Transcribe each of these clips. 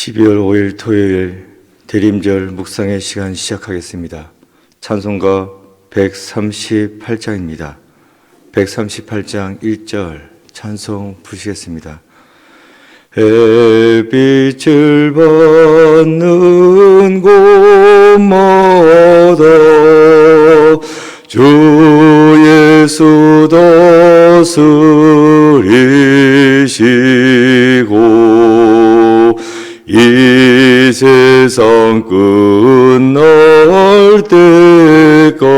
12월 5일 토요일 대림절 묵상의 시간 시작하겠습니다. 찬송가 138장입니다. 138장 1절 찬송 부르시겠습니다. 햇빛을 받는 곳마다 주 예수 다스리시고 이 세상 끝날 때까지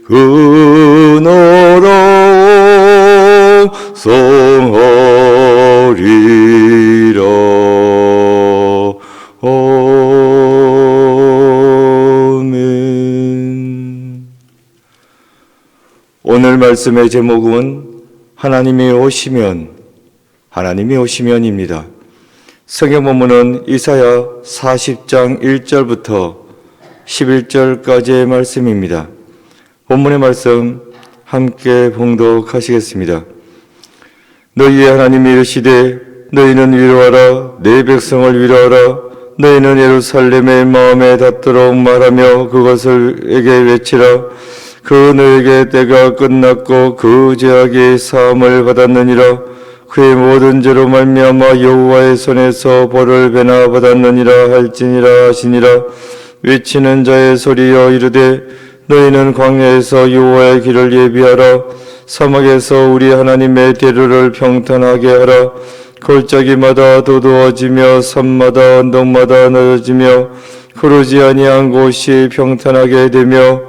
그 나라 성하리라. 아멘. 오늘 말씀의 제목은 하나님이 오시면입니다. 성경 본문은 이사야 40장 1절부터 11절까지의 말씀입니다. 본문의 말씀 함께 봉독하시겠습니다. 너희의 하나님이 이르시되 너희는 위로하라, 내 백성을 위로하라. 너희는 예루살렘의 마음에 닿도록 말하며 그것을에게 외치라. 그 너에게 때가 끝났고 그 죄악이 사함을 받았느니라. 그의 모든 죄로 말미암아 여호와의 손에서 벌을 배나 받았느니라 할지니라 하시니라. 외치는 자의 소리여 이르되 너희는 광야에서 여호와의 길을 예비하라. 사막에서 우리 하나님의 대로를 평탄하게 하라. 골짜기마다 도두어지며 산마다 언덕마다 넓어지며 흐르지 아니한 곳이 평탄하게 되며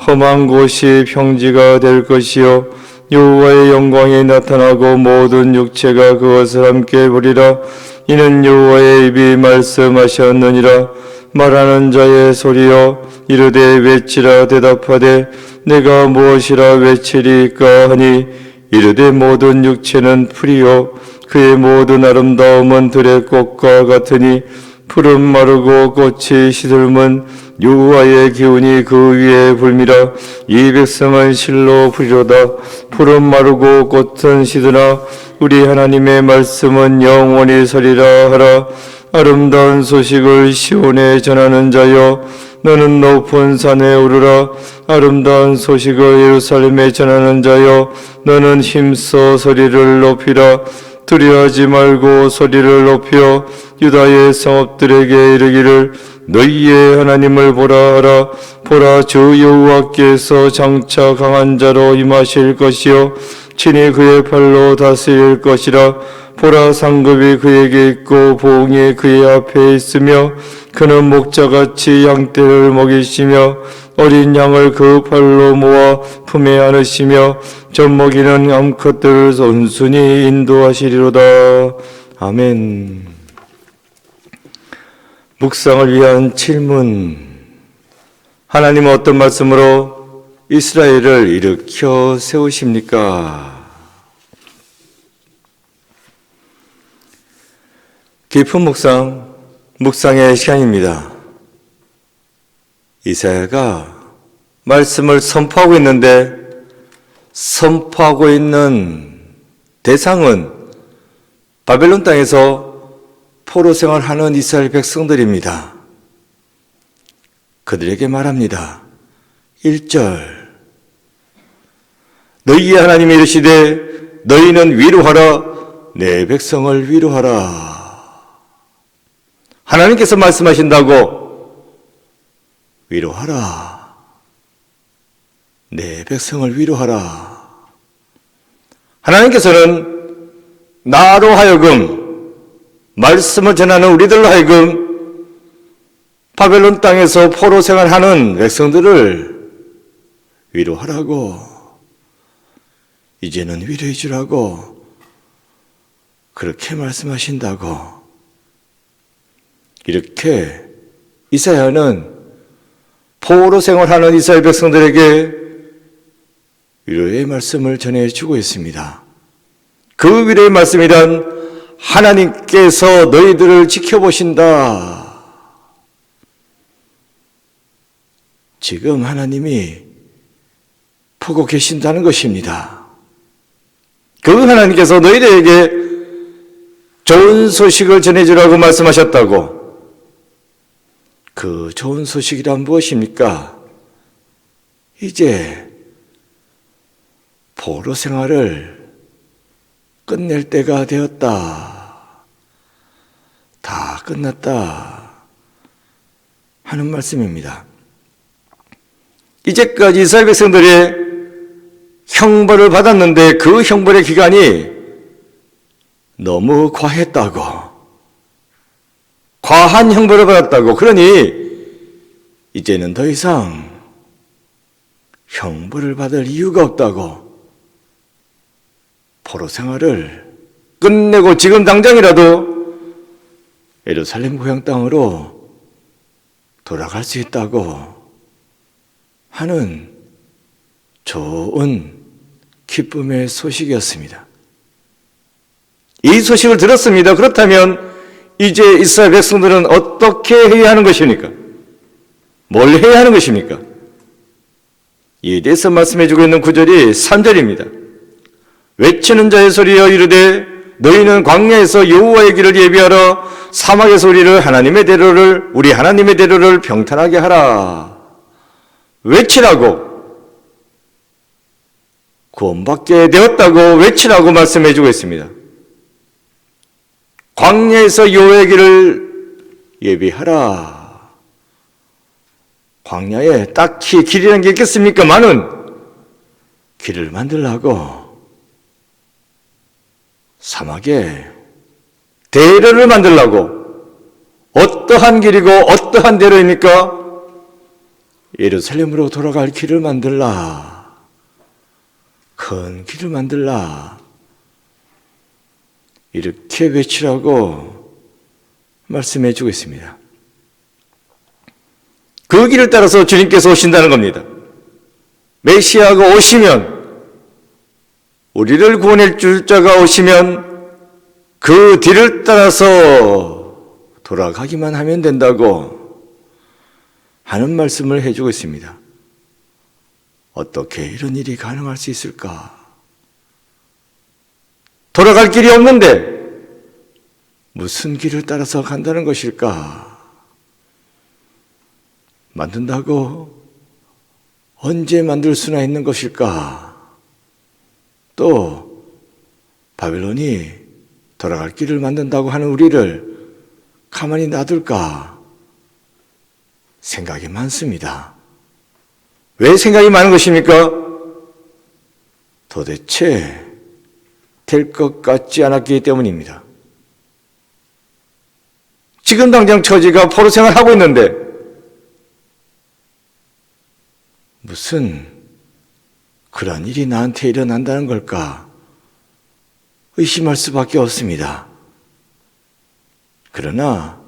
험한 곳이 평지가 될 것이요 여호와의 영광이 나타나고 모든 육체가 그것을 함께 보리라. 이는 여호와의 입이 말씀하셨느니라. 말하는 자의 소리여 이르되 외치라. 대답하되 내가 무엇이라 외치리까 하니 이르되 모든 육체는 풀이요 그의 모든 아름다움은 들의 꽃과 같으니 풀은 마르고 꽃이 시들면 여호와의 기운이 그 위에 불미라. 이 백성은 실로 풀이로다. 풀은 마르고 꽃은 시드나 우리 하나님의 말씀은 영원히 서리라 하라. 아름다운 소식을 시온에 전하는 자여 너는 높은 산에 오르라. 아름다운 소식을 예루살렘에 전하는 자여 너는 힘써 소리를 높이라. 두려워하지 말고 소리를 높여 유다의 성읍들에게 이르기를 너희의 하나님을 보라 하라. 보라, 주 여호와께서 장차 강한 자로 임하실 것이요 친히 그의 팔로 다스릴 것이라. 보라, 상급이 그에게 있고 보응이 그의 앞에 있으며 그는 목자같이 양떼를 먹이시며 어린 양을 그 팔로 모아 품에 안으시며 젖먹이는 암컷들을 온순히 인도하시리로다. 아멘. 묵상을 위한 질문. 하나님은 어떤 말씀으로 이스라엘을 일으켜 세우십니까? 깊은 묵상의 시간입니다. 이사야가 말씀을 선포하고 있는데 선포하고 있는 대상은 바벨론 땅에서 포로 생활하는 이스라엘 백성들입니다. 그들에게 말합니다. 1절 너희의 하나님이 이르시되 너희는 위로하라, 내 백성을 위로하라. 하나님께서 말씀하신다고 위로하라. 내 백성을 위로하라. 하나님께서는 나로 하여금 말씀을 전하는 우리들로 하여금 바벨론 땅에서 포로 생활하는 백성들을 위로하라고, 이제는 위로해 주라고 그렇게 말씀하신다고. 이렇게 이사야는 포로 생활하는 이스라엘 백성들에게 위로의 말씀을 전해주고 있습니다. 그 위로의 말씀이란 하나님께서 너희들을 지켜보신다. 지금 하나님이 보고 계신다는 것입니다. 그 하나님께서 너희들에게 좋은 소식을 전해주라고 말씀하셨다고. 그 좋은 소식이란 무엇입니까? 이제 포로 생활을 끝낼 때가 되었다. 다 끝났다. 하는 말씀입니다. 이제까지 이스라엘 백성들의 형벌을 받았는데 그 형벌의 기간이 너무 과했다고. 과한 형벌을 받았다고. 그러니 이제는 더 이상 형벌을 받을 이유가 없다고. 포로 생활을 끝내고 지금 당장이라도 예루살렘 고향 땅으로 돌아갈 수 있다고 하는 좋은 기쁨의 소식이었습니다. 이 소식을 들었습니다. 그렇다면 이제 이스라엘 백성들은 어떻게 해야 하는 것입니까? 뭘 해야 하는 것입니까? 이에 대해서 말씀해 주고 있는 구절이 3절입니다. 외치는 자의 소리여 이르되 너희는 광야에서 여호와의 길을 예비하러 사막에서 우리 하나님의 대로를 평탄하게 하라. 외치라고. 구원받게 되었다고 외치라고 말씀해 주고 있습니다. 광야에서 여호와의 길을 예비하라. 광야에 딱히 길이라는 게 있겠습니까? 많은 길을 만들라고 사막에 대로를 만들라고. 어떠한 길이고 어떠한 대로입니까? 예루살렘으로 돌아갈 길을 만들라. 큰 길을 만들라. 이렇게 외치라고 말씀해 주고 있습니다. 그 길을 따라서 주님께서 오신다는 겁니다. 메시아가 오시면, 우리를 구원해 줄 자가 오시면 그 뒤를 따라서 돌아가기만 하면 된다고 하는 말씀을 해주고 있습니다. 어떻게 이런 일이 가능할 수 있을까? 돌아갈 길이 없는데 무슨 길을 따라서 간다는 것일까? 만든다고 언제 만들 수나 있는 것일까? 또 바벨론이 돌아갈 길을 만든다고 하는 우리를 가만히 놔둘까? 생각이 많습니다. 왜 생각이 많은 것입니까? 도대체 될 것 같지 않았기 때문입니다. 지금 당장 처지가 포로 생활하고 있는데 무슨 그런 일이 나한테 일어난다는 걸까? 의심할 수밖에 없습니다. 그러나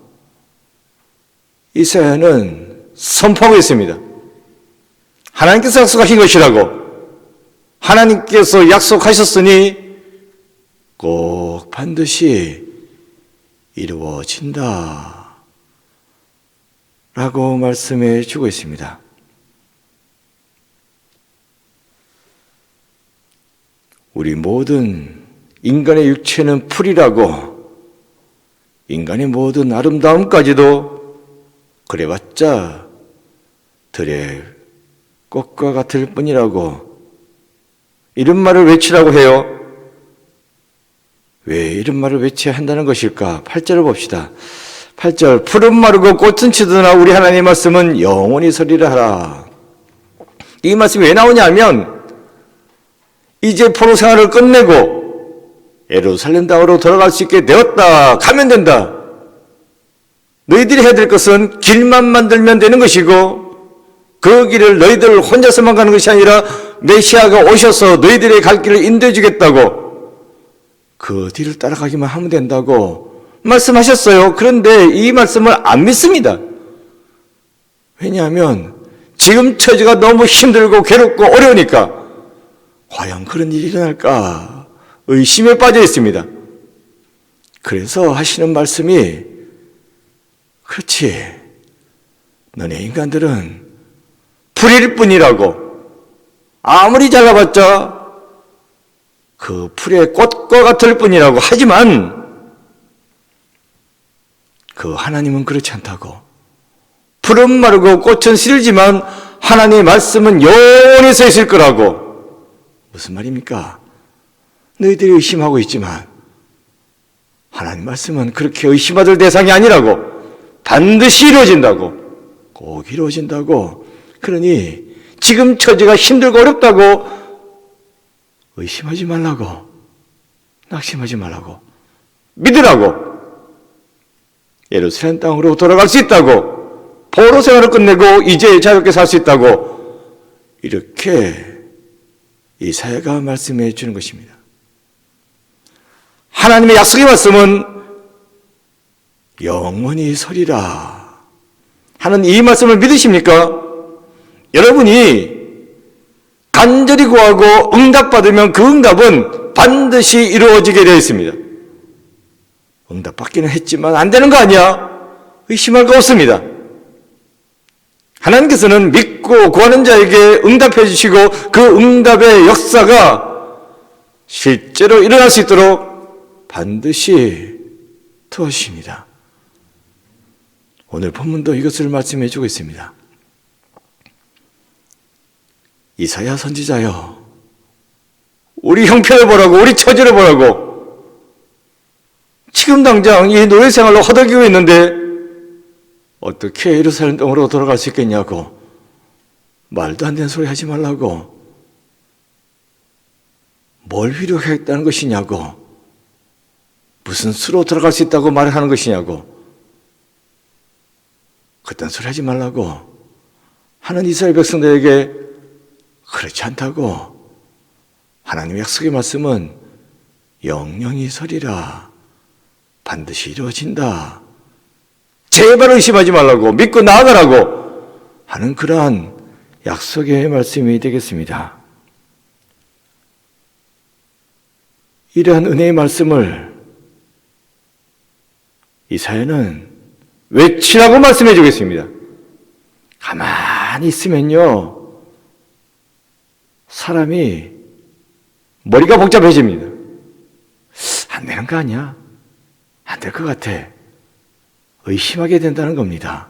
이사야는 선포하고 있습니다. 하나님께서 약속하신 것이라고. 하나님께서 약속하셨으니 꼭 반드시 이루어진다 라고 말씀해 주고 있습니다. 우리 모든 인간의 육체는 풀이라고, 인간의 모든 아름다움까지도 그래봤자 들의 꽃과 같을 뿐이라고 이런 말을 외치라고 해요. 왜 이런 말을 외쳐야 한다는 것일까? 8절을 봅시다. 8절, 푸른 마르고 꽃은 치드나 우리 하나님의 말씀은 영원히 서리라 하라. 이 말씀이 왜 나오냐면 이제 포로 생활을 끝내고 예루살렘 땅으로 돌아갈 수 있게 되었다. 가면 된다. 너희들이 해야 될 것은 길만 만들면 되는 것이고 그 길을 너희들 혼자서만 가는 것이 아니라 메시아가 오셔서 너희들의 갈 길을 인도해 주겠다고, 그 뒤를 따라가기만 하면 된다고 말씀하셨어요. 그런데 이 말씀을 안 믿습니다. 왜냐하면 지금 처지가 너무 힘들고 괴롭고 어려우니까 과연 그런 일이 일어날까 의심에 빠져 있습니다. 그래서 하시는 말씀이, 그렇지, 너네 인간들은 풀일 뿐이라고. 아무리 잘라봤자 그 풀의 꽃과 같을 뿐이라고. 하지만 그 하나님은 그렇지 않다고. 풀은 마르고 꽃은 시들지만 하나님의 말씀은 영원히 서 있을 거라고. 무슨 말입니까? 너희들이 의심하고 있지만 하나님 말씀은 그렇게 의심받을 대상이 아니라고. 반드시 이루어진다고. 꼭 이루어진다고. 그러니 지금 처지가 힘들고 어렵다고 의심하지 말라고. 낙심하지 말라고. 믿으라고. 예루살렘 땅으로 돌아갈 수 있다고. 포로 생활을 끝내고 이제 자유롭게 살 수 있다고. 이렇게 이사야가 말씀해 주는 것입니다. 하나님의 약속의 말씀은 영원히 서리라 하는 이 말씀을 믿으십니까? 여러분이 간절히 구하고 응답받으면 그 응답은 반드시 이루어지게 되어 있습니다. 응답받기는 했지만 안 되는 거 아니야? 의심할 거 없습니다. 하나님께서는 믿고 구하는 자에게 응답해 주시고 그 응답의 역사가 실제로 일어날 수 있도록 반드시 도와주십니다. 오늘 본문도 이것을 말씀해 주고 있습니다. 이사야 선지자여, 우리 형편을 보라고, 우리 처지를 보라고. 지금 당장 이 노예 생활로 허덕이고 있는데 어떻게 예루살렘 땅으로 돌아갈 수 있겠냐고. 말도 안 되는 소리 하지 말라고. 뭘 위로하겠다는 것이냐고. 무슨 수로 들어갈 수 있다고 말을 하는 것이냐고. 그딴 소리 하지 말라고 하는 이스라엘 백성들에게 그렇지 않다고. 하나님의 약속의 말씀은 영영이 서리라. 반드시 이루어진다. 제발 의심하지 말라고. 믿고 나아가라고 하는 그러한 약속의 말씀이 되겠습니다. 이러한 은혜의 말씀을 이사야는 외치라고 말씀해 주겠습니다. 가만히 있으면요, 사람이 머리가 복잡해집니다. 안 되는 거 아니야? 안 될 것 같아. 의심하게 된다는 겁니다.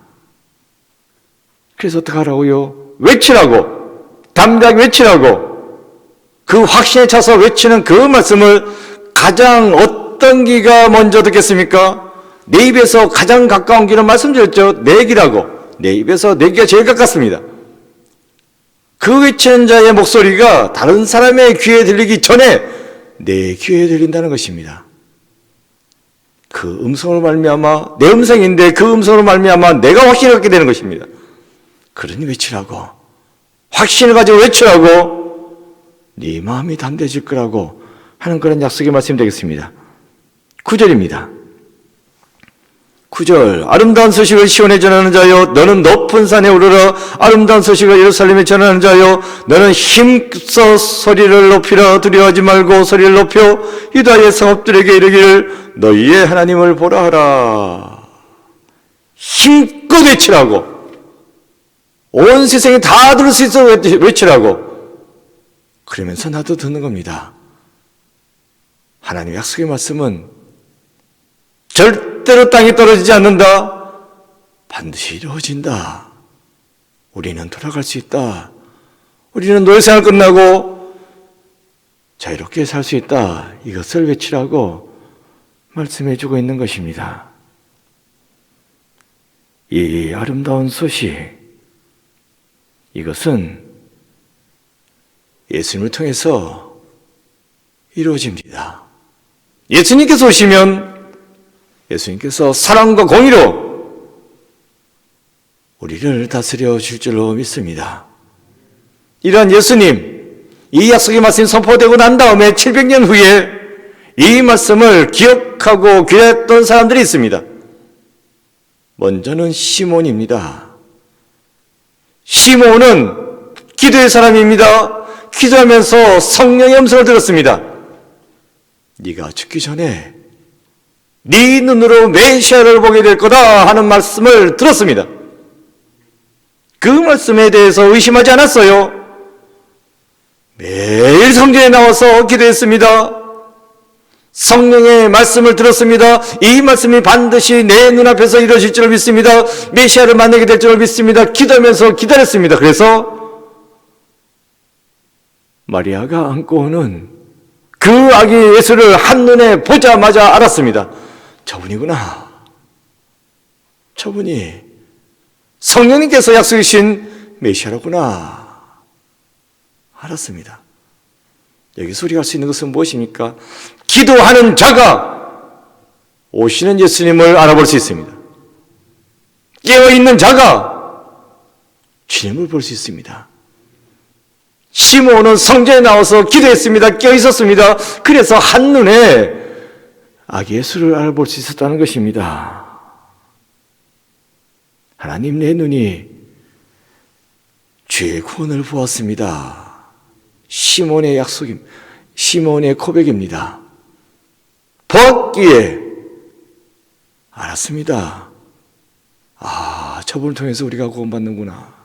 그래서 어떻게 하라고요? 외치라고. 담대하게 외치라고. 그 확신에 차서 외치는 그 말씀을 가장 어떤 귀가 먼저 듣겠습니까? 내 입에서 가장 가까운 귀는 말씀드렸죠. 내 귀라고. 내 입에서 내 귀가 제일 가깝습니다. 그 외치는 자의 목소리가 다른 사람의 귀에 들리기 전에 내 귀에 들린다는 것입니다. 그 음성으로 말미암아, 내 음성인데 그 음성으로 말미암아 내가 확신을 갖게 되는 것입니다. 그러니 외치라고. 확신을 가지고 외치라고. 네 마음이 담대해질 거라고 하는 그런 약속의 말씀이 되겠습니다. 9절입니다. 9절, 아름다운 소식을 시온에 전하는 자여, 너는 높은 산에 오르라. 아름다운 소식을 예루살렘에 전하는 자여, 너는 힘써 소리를 높이라. 두려워하지 말고 소리를 높여 유다의 성읍들에게 이르기를 너희의 하나님을 보라 하라. 힘껏 외치라고. 온 세상이 다 들을 수 있어 외치라고. 그러면서 나도 듣는 겁니다. 하나님의 약속의 말씀은 절대로 땅에 떨어지지 않는다. 반드시 이루어진다. 우리는 돌아갈 수 있다. 우리는 노예생활 끝나고 자유롭게 살 수 있다. 이것을 외치라고 말씀해 주고 있는 것입니다. 이 아름다운 소식, 이것은 예수님을 통해서 이루어집니다. 예수님께서 오시면 예수님께서 사랑과 공의로 우리를 다스려 줄 줄로 믿습니다. 이러한 예수님, 이 약속의 말씀이 선포되고 난 다음에 700년 후에 이 말씀을 기억하고 기다렸던 사람들이 있습니다. 먼저는 시몬입니다. 시몬은 기도의 사람입니다. 기도하면서 성령의 음성을 들었습니다. 네가 죽기 전에 네 눈으로 메시아를 보게 될 거다 하는 말씀을 들었습니다. 그 말씀에 대해서 의심하지 않았어요. 매일 성전에 나와서 기도했습니다. 성령의 말씀을 들었습니다. 이 말씀이 반드시 내 눈앞에서 이루어질 줄 믿습니다. 메시아를 만나게 될 줄 믿습니다. 기도하면서 기다렸습니다. 그래서 마리아가 안고 오는 그 아기 예수를 한눈에 보자마자 알았습니다. 저분이구나. 저분이 성령님께서 약속이신 메시아로구나. 알았습니다. 여기서 우리가 할 수 있는 것은 무엇입니까? 기도하는 자가 오시는 예수님을 알아볼 수 있습니다. 깨어있는 자가 주님을 볼 수 있습니다. 시므온은 성전에 나와서 기도했습니다. 깨어있었습니다. 그래서 한눈에 아기 예수를 알아볼 수 있었다는 것입니다. 하나님, 내 눈이 주의 구원을 보았습니다. 시몬의 약속입니다. 시몬의 고백입니다. 보았기에 알았습니다. 아, 저분을 통해서 우리가 구원받는구나.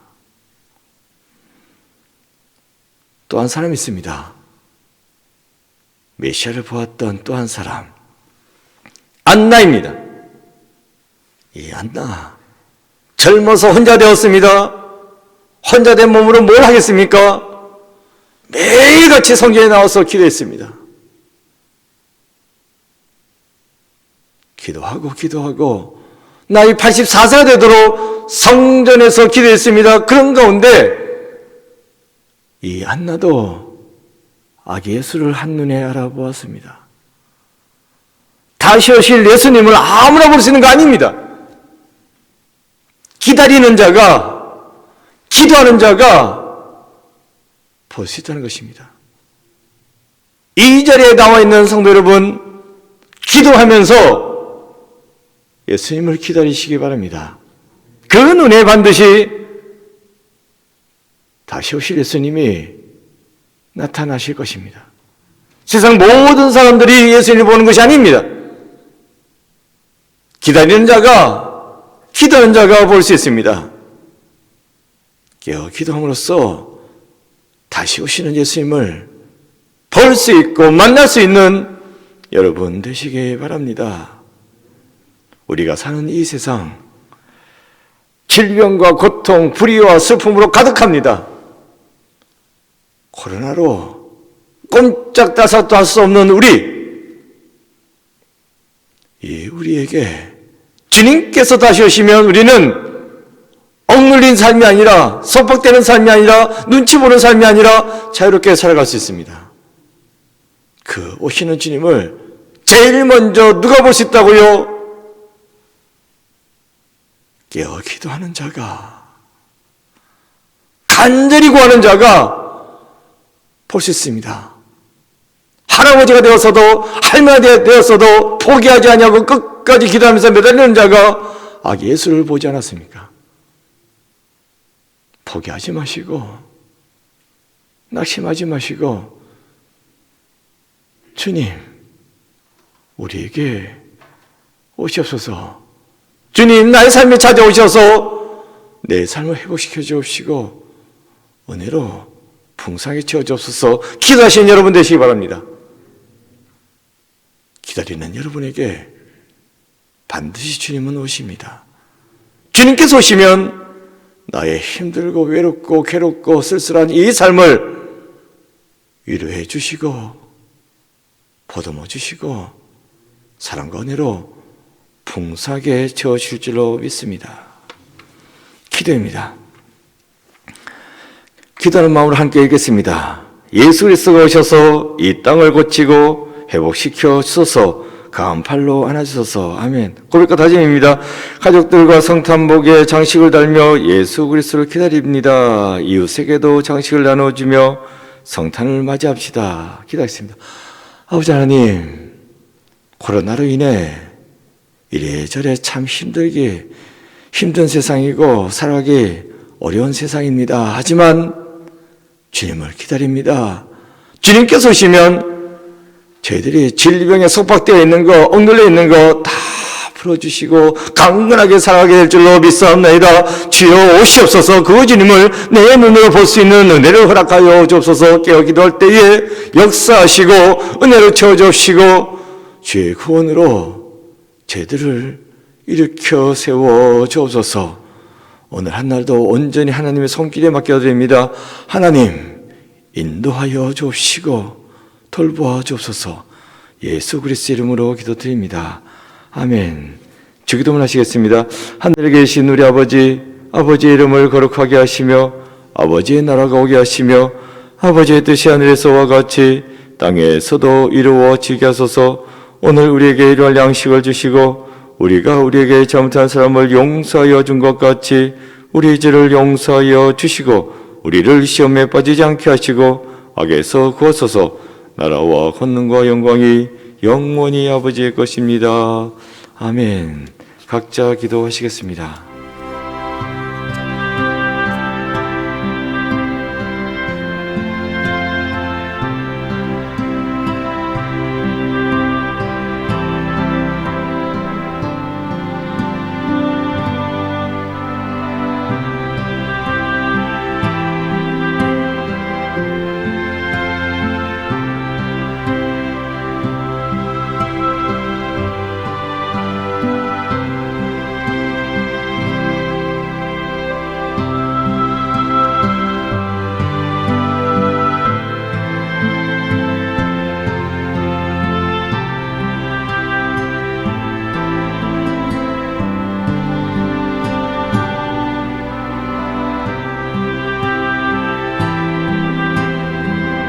또 한 사람이 있습니다. 메시아를 보았던 또 한 사람, 안나입니다. 이 안나, 젊어서 혼자 되었습니다. 혼자 된 몸으로 뭘 하겠습니까? 매일같이 성전에 나와서 기도했습니다. 기도하고 나이 84세가 되도록 성전에서 기도했습니다. 그런 가운데 이 안나도 아기 예수를 한눈에 알아보았습니다. 다시 오실 예수님을 아무나 볼 수 있는 거 아닙니다. 기다리는 자가, 기도하는 자가 볼 수 있다는 것입니다. 이 자리에 나와 있는 성도 여러분, 기도하면서 예수님을 기다리시기 바랍니다. 그 눈에 반드시 다시 오실 예수님이 나타나실 것입니다. 세상 모든 사람들이 예수님을 보는 것이 아닙니다. 기다리는 자가, 기도하는 자가 볼 수 있습니다. 깨어 기도함으로써 다시 오시는 예수님을 볼 수 있고 만날 수 있는 여러분 되시기 바랍니다. 우리가 사는 이 세상, 질병과 고통, 불의와 슬픔으로 가득합니다. 코로나로 꼼짝달싹도 할 수 없는 우리에게 주님께서 다시 오시면 우리는 억눌린 삶이 아니라, 속박되는 삶이 아니라, 눈치 보는 삶이 아니라 자유롭게 살아갈 수 있습니다. 그 오시는 주님을 제일 먼저 누가 볼 수 있다고요? 깨어 기도하는 자가, 간절히 구하는 자가 볼 수 있습니다. 할아버지가 되었어도, 할머니가 되었어도 포기하지 않냐고 끝까지 기도하면서 매달리는 자가 아기 예수를 보지 않았습니까? 포기하지 마시고, 낙심하지 마시고, 주님, 우리에게 오시옵소서. 주님, 나의 삶에 찾아오셔서 내 삶을 회복시켜 주옵시고 은혜로 풍성하게 채워 주옵소서. 기도하시는 여러분 되시기 바랍니다. 기다리는 여러분에게 반드시 주님은 오십니다. 주님께서 오시면 나의 힘들고 외롭고 괴롭고 쓸쓸한 이 삶을 위로해 주시고 보듬어 주시고 사랑과 은혜로 풍성하게 채워주실 줄로 믿습니다. 기도입니다. 기도하는 마음으로 함께 읽겠습니다. 예수 그리스도가 오셔서 이 땅을 고치고 회복시켜 주소서. 강한 팔로 안아주소서. 아멘. 고백과 다짐입니다. 가족들과 성탄복에 장식을 달며 예수 그리스도를 기다립니다. 이웃에게도 장식을 나눠주며 성탄을 맞이합시다. 기도하겠습니다. 아버지 하나님, 코로나로 인해 이래저래 참 힘든 세상이고 살아가기 어려운 세상입니다. 하지만 주님을 기다립니다. 주님께서 오시면 저희들이 질병에 속박되어 있는 거, 억눌려 있는 거 다 풀어주시고 강건하게 살아가게 될 줄로 믿사옵나이다. 주여 오시옵소서. 그 주님을 내 눈으로 볼 수 있는 은혜를 허락하여 주옵소서. 깨어 기도할 때에 역사하시고 은혜를 채워주시고 주의 구원으로 저희들을 일으켜 세워 주옵소서. 오늘 한날도 온전히 하나님의 손길에 맡겨드립니다. 하나님 인도하여 주옵시고 돌보아 주옵소서. 예수 그리스도 이름으로 기도드립니다. 아멘. 주기도문 하시겠습니다. 하늘에 계신 우리 아버지, 아버지의 이름을 거룩하게 하시며 아버지의 나라가 오게 하시며 아버지의 뜻이 하늘에서와 같이 땅에서도 이루어지게 하소서. 오늘 우리에게 일용할 양식을 주시고 우리가 우리에게 잘못한 사람을 용서하여 준 것 같이 우리 죄를 용서하여 주시고 우리를 시험에 빠지지 않게 하시고 악에서 구하소서. 나라와 권능과 영광이 영원히 아버지의 것입니다. 아멘. 각자 기도하시겠습니다.